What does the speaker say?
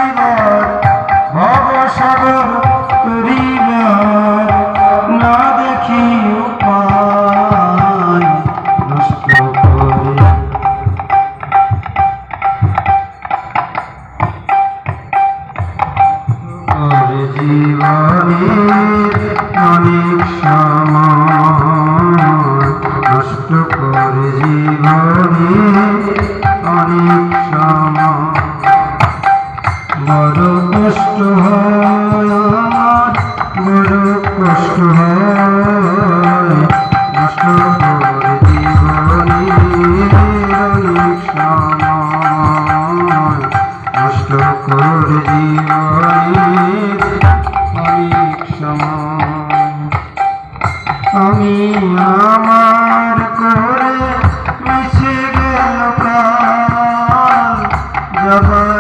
পারিবার ভবসাগর তরিবার না দেখি উপায় নষ্ট করে জীবনের অনেক সময় নষ্ট করে জীবনের অনেক সময় বড় কষ্ট হয় আমার বড় কষ্ট হয় নষ্ট করে জীবনের অনেক সময় নষ্ট করে জীবনের অনেক সময় আমি আমার করে মিশে গেল প্রাণ জগৎ